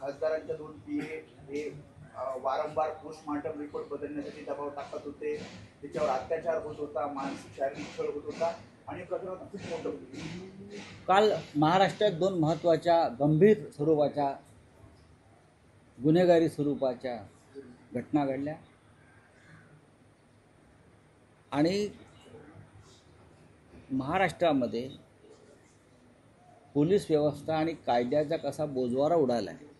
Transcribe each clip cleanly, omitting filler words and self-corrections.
खासदारांच्या 2 PA हे वारंवार पोस्टमार्टम रिपोर्ट बदलण्यासाठी दबाव टाकत होते, त्याच्यावर अत्याचार होत होता, मानसिक शारीरिक छळ होत होता आणि प्रकरण खूप मोठं होतं. काल महाराष्ट्रात 2 महत्त्वाच्या गंभीर स्वरूपाच्या गुन्हेगारी स्वरूपाच्या घटना घडल्या आणि महाराष्ट्रामध्ये पोलीस व्यवस्था आणि कायद्याचा कसा बोजवारा उडाला आहे,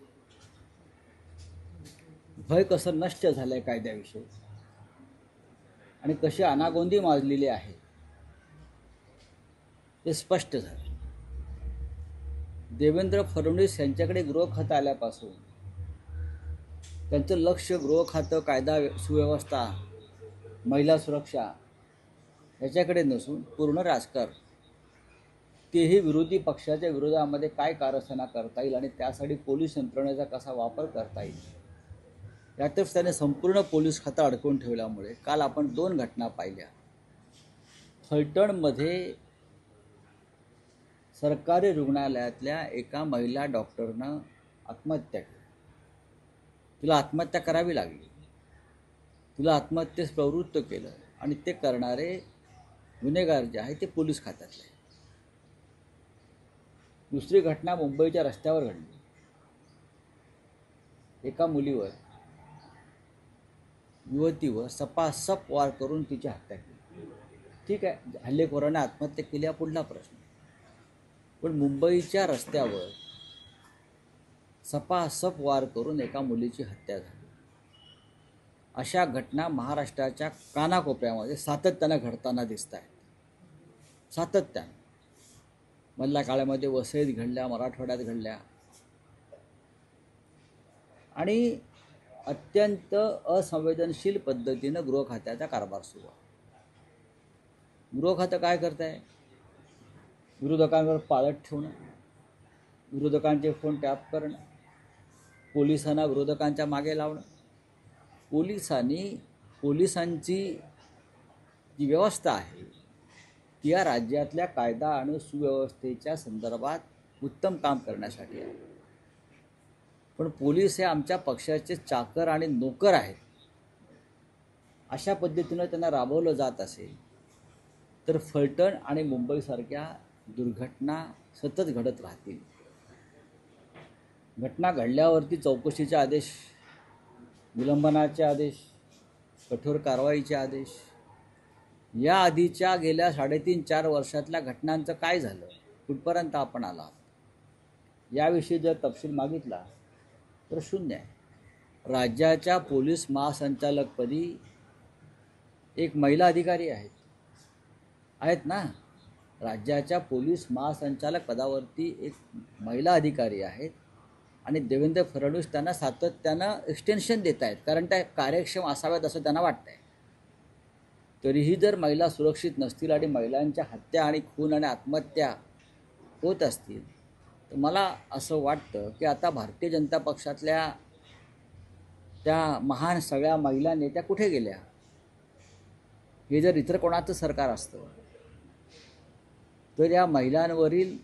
भय कसं नष्ट झालं आहे कायद्याविषयी आणि कशी अनागोंदी माजलेली आहे ते स्पष्ट झालं. देवेंद्र फडणवीस यांच्याकडे गृहखातं आल्यापासून त्यांचं लक्ष गृहखातं, कायदा सुव्यवस्था, महिला सुरक्षा याच्याकडे नसून पूर्ण राजकारण, तेही विरोधी पक्षाच्या विरोधामध्ये काय कारस्थाना करता येईल आणि त्यासाठी पोलीस यंत्रणेचा कसा वापर करता येईल यातच त्याने संपूर्ण पोलीस खातं अडकवून ठेवल्यामुळे काल आपण 2 घटना पाहिल्या. फलटणमध्ये सरकारी रुग्णालयातल्या एका महिला डॉक्टरनं आत्महत्या केली. तिला आत्महत्या करावी लागली, तिला आत्महत्येस प्रवृत्त केलं आणि ते करणारे गुन्हेगार जे आहे ते पोलीस खात्यातले. दुसरी घटना मुंबईच्या रस्त्यावर घडली. एका मुलीवर, युवतीवर सपासप वार करून तिची हत्या केली. ठीक आहे, हल्लेखोराने आत्महत्या केली हा पुढला प्रश्न, पण मुंबईच्या रस्त्यावर सपासप वार करून एका मुलीची हत्या झाली. अशा घटना महाराष्ट्राच्या कानाकोपऱ्यामध्ये सातत्यानं घडताना दिसत आहेत. सातत्यानं मधल्या काळामध्ये वसईत घडल्या, मराठवाड्यात घडल्या आणि अत्यंत असंवेदनशील पद्धतीनं गृहखात्याचा कारभार सुरू आहे. गृहखातं काय करत आहे? विरोधकांवर पाळत ठेवणं, विरोधकांचे फोन टॅप करणं, पोलिसांना विरोधकांच्या मागे लावणं. पोलिसांची जी व्यवस्था आहे ती या राज्यातल्या कायदा आणि सुव्यवस्थेच्या संदर्भात उत्तम काम करण्यासाठी आहे. पण पोलीस हे आमच्या पक्षाचे चाकर आणि नोकर आहेत अशा पद्धतीनं त्यांना राबवलं जात असेल तर फलटण आणि मुंबईसारख्या दुर्घटना सतत घडत राहतील. घटना घडल्यावरती चौकशीचे आदेश, विलंबनाचे आदेश, कठोर कारवाईचे आदेश, या आधीच्या गेल्या 3.5-4 वर्षातल्या घटनांचं काय झालं, कुठपर्यंत आपण आला, याविषयी जर तपशील मागितला तर शून्य आहे. राज्याच्या पोलीस महासंचालकपदी एक महिला अधिकारी आहेत ना. राज्याच्या पोलीस महासंचालक पदावरती एक महिला अधिकारी आहेत आणि देवेंद्र फडणवीस त्यांना सातत्यानं एक्सटेन्शन देत आहेत, कारण त्या कार्यक्षम असाव्यात असं त्यांना वाटतं आहे. तरीही जर महिला सुरक्षित नसतील आणि महिलांच्या हत्या आणि खून आणि आत्महत्या होत असतील तर मला असं वाटतं की आता भारतीय जनता पक्षातल्या त्या महान सगळ्या महिला नेत्या कुठे गेल्या? हे जर इतर कोणाचं सरकार असतं तर या महिलांवरील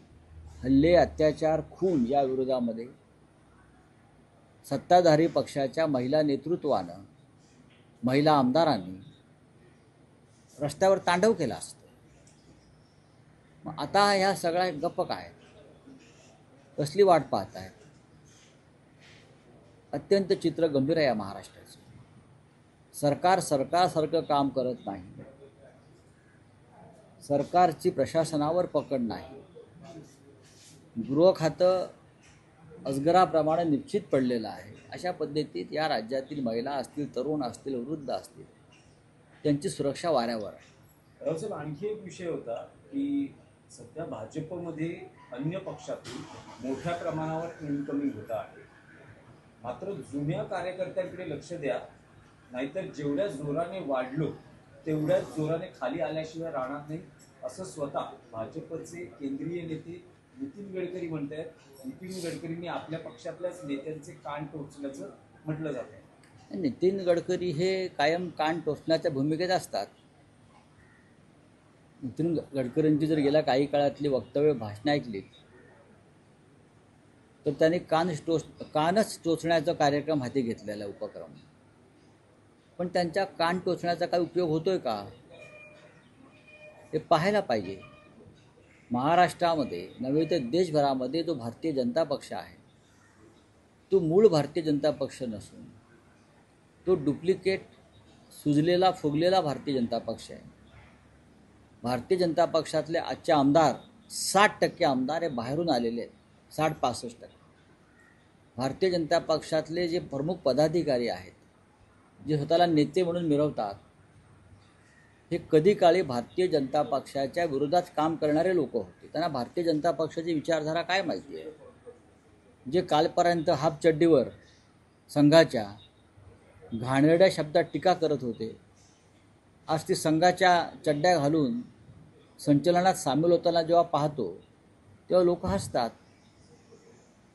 हल्ले, अत्याचार, खून या विरोधामध्ये सत्ताधारी पक्षाच्या महिला नेतृत्वानं, महिला आमदारांनी रस्त्यावर तांडव केला असतं. मग आता ह्या सगळ्या गप्प काय, कसली वाट पाहत आहेत? अत्यंत चित्र गंभीर आहे या महाराष्ट्राचं. सरकारसारखं काम करत नाही, सरकारची प्रशासनावर पकड नाही, गृहखातं अजगराप्रमाणे निश्चित पडलेलं आहे. अशा पद्धतीत या राज्यातील महिला असतील, तरुण असतील, वृद्ध असतील, त्यांची सुरक्षा वाऱ्यावर आहे. रावसाहेब, आणखी एक विषय होता की सध्या भाजपमध्ये अन्य पक्षातून मोठ्या प्रमाणावर इनकमिंग होत आहे. मात्र जुन्या कार्यकर्त्यांकडे लक्ष द्या, नाहीतर जेवढ्या जोराने वाढलो तेवढ्याच जोराने खाली आल्याशिवाय राहणार नाही, असं स्वतः भाजपचे केंद्रीय नेते नितीन गडकरी म्हणत आहेत. नितीन गडकरींनी आपल्या पक्षातल्याच नेत्यांचे कान टोचल्याचं म्हटलं जात आहे. नितीन गडकरी हे कायम कान टोचण्याच्या भूमिकेत असतात. नितीन गडकरींची जर गेल्या काही काळातली वक्तव्य, भाषणं ऐकली तर त्यांनी कानच टोचण्याचा कार्यक्रम हाती घेतलेला आहे, उपक्रम. पण त्यांच्या कान टोचण्याचा काही उपयोग होतोय का हे पाहायला पाहिजे. महाराष्ट्रामध्ये नव्हे तर देशभरामध्ये जो भारतीय जनता पक्ष आहे तो मूळ भारतीय जनता पक्ष नसून तो डुप्लिकेट सुजलेला फुगलेला भारतीय जनता पक्ष आहे. भारतीय जनता पक्षातले आजचे आमदार 60% आमदार हे बाहेरून आलेले आहेत, 60-65%. भारतीय जनता पक्षातले जे प्रमुख पदाधिकारी आहेत, जे स्वतःला नेते म्हणून मिरवतात, हे कधी काळी भारतीय जनता पक्षाच्या विरोधात काम करणारे लोक होते. त्यांना भारतीय जनता पक्षाची विचारधारा काय माहिती आहे. जे कालपर्यंत हाफ चड्डीवर संघाच्या घाणेरड्या शब्दात टीका करत होते, आज ती संघाच्या चड्ड्या घालून संचलनात सामील होताना जेव्हा पाहतो तेव्हा लोक हसतात,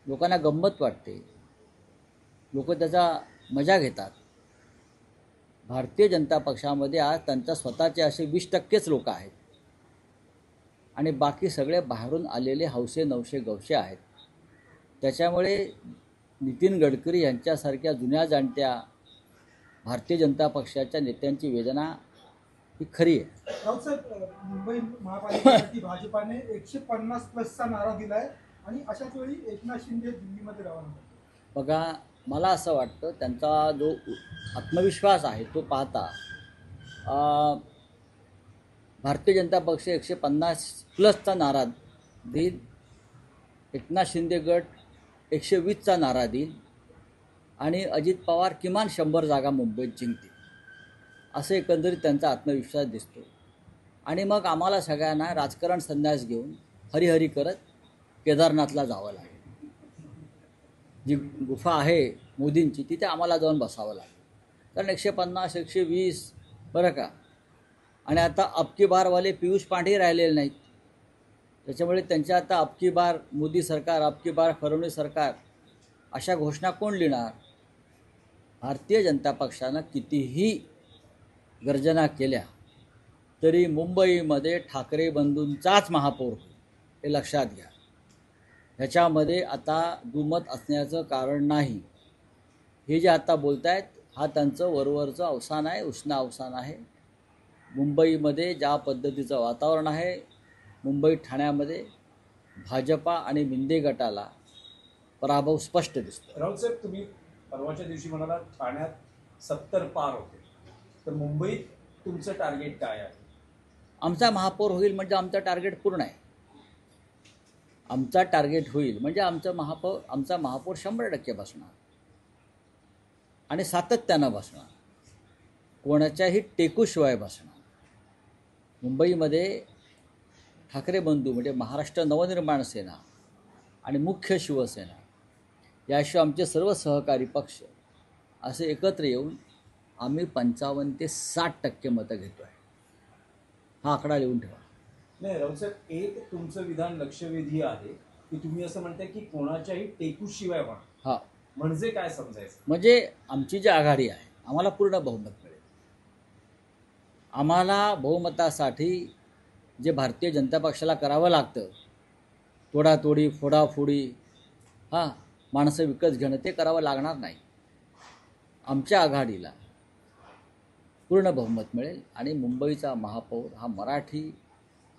लोकांना गंमत वाटते, लोक त्याचा मजा घेतात. भारतीय जनता पक्षामध्ये आज त्यांच्या स्वतःचे असे 20%च लोक आहेत आणि बाकी सगळे बाहेरून आलेले हौसे नवसे गवसे आहेत. त्याच्यामुळे नितीन गडकरी यांच्यासारख्या जुन्या जाणत्या भारतीय जनता पक्षाच्या नेत्यांची वेदना ही खरी आहे. राऊत साहेब, मुंबई महापालिकेसाठी भाजपाने 150+ नारा दिलाय आणि अशाच वेळी एकनाथ शिंदे दिल्लीमध्ये रवाना झाले. बघा, मला असं वाटतं त्यांचा जो आत्मविश्वास आहे तो पाहता भारतीय जनता पक्ष 150+ नारा देईल, एकनाथ शिंदे गट 120चा नारा देईल आणि अजित पवार किमान 100 जागा मुंबईत जिंकतील, असं एकंदरीत त्यांचा आत्मविश्वास दिसतो. आणि मग आम्हाला सगळ्यांना राजकारण संन्यास घेऊन हरिहरी करत केदारनाथला जावं लागेल. जी गुफा आहे मोदींची तिथे आम्हाला जाऊन बसावं लागेल, कारण 150 120 बरं का. आणि आता अबकी बारवाले पियुष पांडे राहिलेले नाहीत, त्याच्यामुळे त्यांच्या आता अबकी बार मोदी सरकार, अबकी बार फडणवीस सरकार अशा घोषणा कोण लिहिणार. भारतीय जनता पक्षानं कितीही गर्जना केल्या तरी मुंबईमध्ये ठाकरे बंधूंचाच महापौर होईल, हे लक्षात घ्या. ह्याच्यामध्ये आता दुमत असण्याचं कारण नाही. हे जे आता बोलत आहेत हा त्यांचं वरवरचं अवसान आहे, उष्ण अवसान आहे. मुंबईमध्ये ज्या पद्धतीचं वातावरण आहे, मुंबई ठाण्यामध्ये भाजपा आणि मिंदे गटाला पराभव स्पष्ट दिसतो. राऊत साहेब, तुम्ही परवाच्या दिवशी म्हणाला ठाण्यात 70 पार होते, तर मुंबईत तुमचं टार्गेट काय आहे? आमचा महापौर होईल म्हणजे आमचं टार्गेट पूर्ण आहे. आमचा टार्गेट होईल म्हणजे आमचा महापौर 100% बसणार आणि सातत्यानं बसणार, कोणाच्याही टेकूशिवाय बसणार. मुंबईमध्ये ठाकरे बंधू म्हणजे महाराष्ट्र नवनिर्माण सेना आणि मुख्य शिवसेना याशिवाय आमचे सर्व सहकारी पक्ष असे एकत्र येऊन आम्ही 55 ते 60% मतं घेतो आहे. हा आकडा लिहून ठेवा. नाही राऊत साहेब, एक तुमचं विधान लक्षवेधी आहे की तुम्ही असं म्हणताय की कोणाच्याही टेकूशिवाय व्हा. हा म्हणजे काय समजायचं? म्हणजे आमची जी आघाडी आहे आम्हाला पूर्ण बहुमत मिळेल. आम्हाला बहुमतासाठी जे भारतीय जनता पक्षाला करावं लागतं, तोडातोडी फोडाफोडी माणसं विकत घेणं, ते करावं लागणार नाही. आमच्या आघाडीला पूर्ण बहुमत मिळेल आणि मुंबईचा महापौर हा मराठी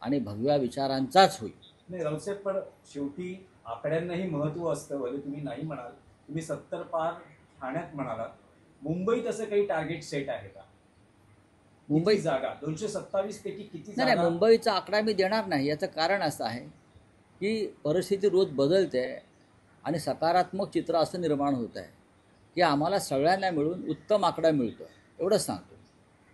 आणि भगव्या विचारांचाच होईल. नाही राऊत साहेब, पण शेवटी आकड्यांनाही महत्त्व असतं. भले तुम्ही नाही म्हणाल, तुम्ही 70 पार ठाण्यात म्हणालात, मुंबईत असं काही टार्गेट सेट आहे का? मुंबई जागा 227 पैकी किती जागा? नाही, मुंबईचा आकडा मी देणार नाही. याचं कारण असं आहे की परिस्थिती रोज बदलते आणि सकारात्मक चित्र असं निर्माण होत आहे की आम्हाला सगळ्यांना मिळून उत्तम आकडा मिळतो, एवढंच सांगतो.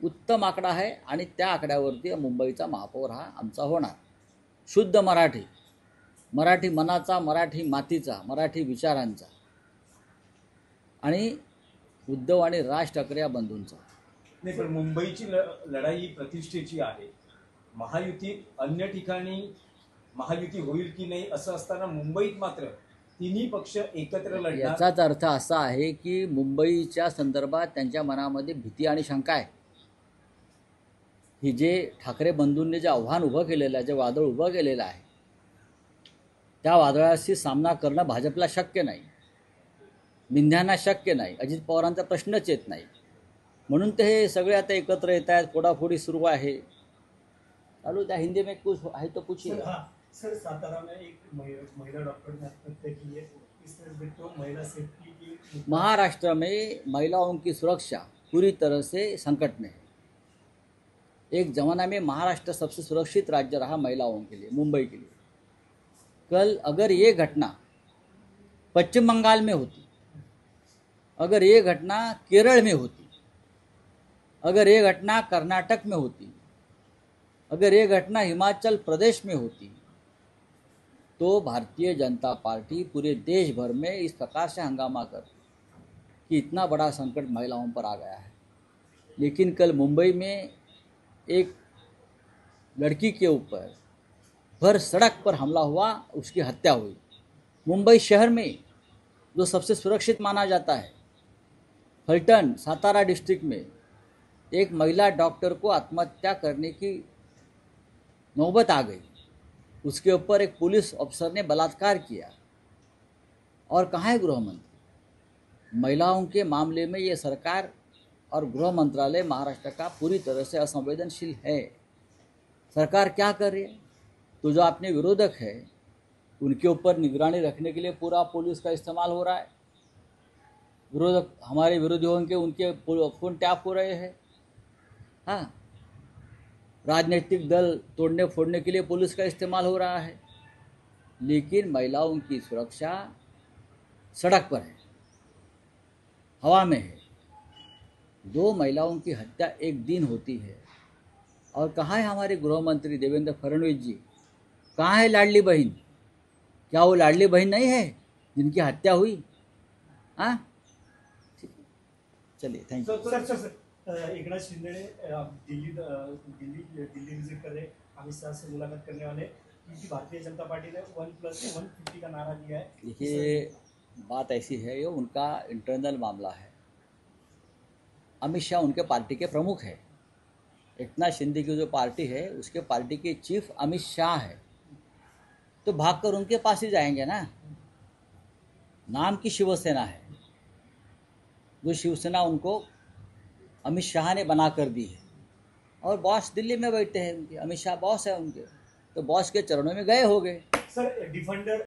उत्तम आकडा आहे आणि त्या आकड्यावरती मुंबईचा महापौर हा आमचा होणार. शुद्ध मराठी, मराठी मनाचा, मराठी मातीचा, मराठी विचारांचा आणि उद्धव आणि राज ठाकरे या बंधूंचा. नाही, पण मुंबईची लढाई ही प्रतिष्ठेची आहे. महायुतीत अन्य ठिकाणी महायुती होईल की नाही असं असताना मुंबईत मात्र तिन्ही पक्ष एकत्र लढणार. याचाच अर्थ असा आहे की मुंबईच्या संदर्भात त्यांच्या मनामध्ये भीती आणि शंका आहे. ही जे ठाकरे बंधूंनी जे आव्हान उभं केलेलं आहे, जे वादळ उभं केलेलं आहे, त्या वादळाशी सामना करणं भाजपला शक्य नाही, मिंध्यांना शक्य नाही, अजित पवारांचा प्रश्नच येत नाही. म्हणून ते हे सगळे आता एकत्र येत आहेत, फोडाफोडी सुरू आहे. चालू त्या हिंदी में कुछ है तो पूछिए. सर सातारा में एक महिला डॉक्टर ने आत्महत्या की है, इस तरह से तो महिला सेफ्टी की महाराष्ट्र में महिलाओं की सुरक्षा पूरी तरह से संकट में है. एक ज़माना में महाराष्ट्र सबसे सुरक्षित राज्य रहा महिलाओं के लिए, मुंबई के लिए. कल अगर ये घटना पश्चिम बंगाल में होती, अगर ये घटना केरल में होती, अगर ये घटना कर्नाटक में होती, अगर ये घटना हिमाचल प्रदेश में होती, तो भारतीय जनता पार्टी पूरे देश भर में इस प्रकार से हंगामा कर कि इतना बड़ा संकट महिलाओं पर आ गया है. लेकिन कल मुंबई में एक लड़की के ऊपर भर सड़क पर हमला हुआ, उसकी हत्या हुई. मुंबई शहर में जो सबसे सुरक्षित माना जाता है, फलटन सातारा डिस्ट्रिक्ट में एक महिला डॉक्टर को आत्महत्या करने की नौबत आ गई. उसके ऊपर एक पुलिस अफसर ने बलात्कार किया. और कहाँ है गृह मंत्री? महिलाओं के मामले में ये सरकार और गृह मंत्रालय महाराष्ट्र का पूरी तरह से असंवेदनशील है. सरकार क्या कर रही है? तो जो अपने विरोधक है उनके ऊपर निगरानी रखने के लिए पूरा पुलिस का इस्तेमाल हो रहा है. विरोधक हमारे विरोधी होंगे, उनके फोन टैप हो रहे हैं. हाँ, राजनीतिक दल तोड़ने फोड़ने के लिए पुलिस का इस्तेमाल हो रहा है. लेकिन महिलाओं की सुरक्षा सड़क पर है, हवा में है. 2 महिलाओं की हत्या एक दिन होती है. और कहाँ है हमारे गृह मंत्री देवेंद्र फडणवीस जी? कहाँ है लाडली बहन? क्या वो लाडली बहन नहीं है जिनकी हत्या हुई? हाँ, चलिए, thank you. Sir Eknath Shinde ने दिल्ली विजिट कर रहे, अमित शाह से मुलाकात करने वाले, क्योंकि भारतीय जनता पार्टी ने 1+150 का नारा दिया है. देखिए, बात ऐसी है, ये उनका इंटरनल मामला है. अमित शाह उनके पार्टी के प्रमुख है. एकनाथ शिंदे की जो पार्टी है उसके पार्टी के चीफ अमित शाह है. तो भागकर उनके पास ही जाएंगे ना. नाम की शिवसेना है, जो शिवसेना उनको अमित शाह ने बना कर दी है. और बॉस दिल्ली में बैठे हैं उनके, अमित शाह बॉस है उनके, तो बॉस के चरणों में गए हो गए. Sir defender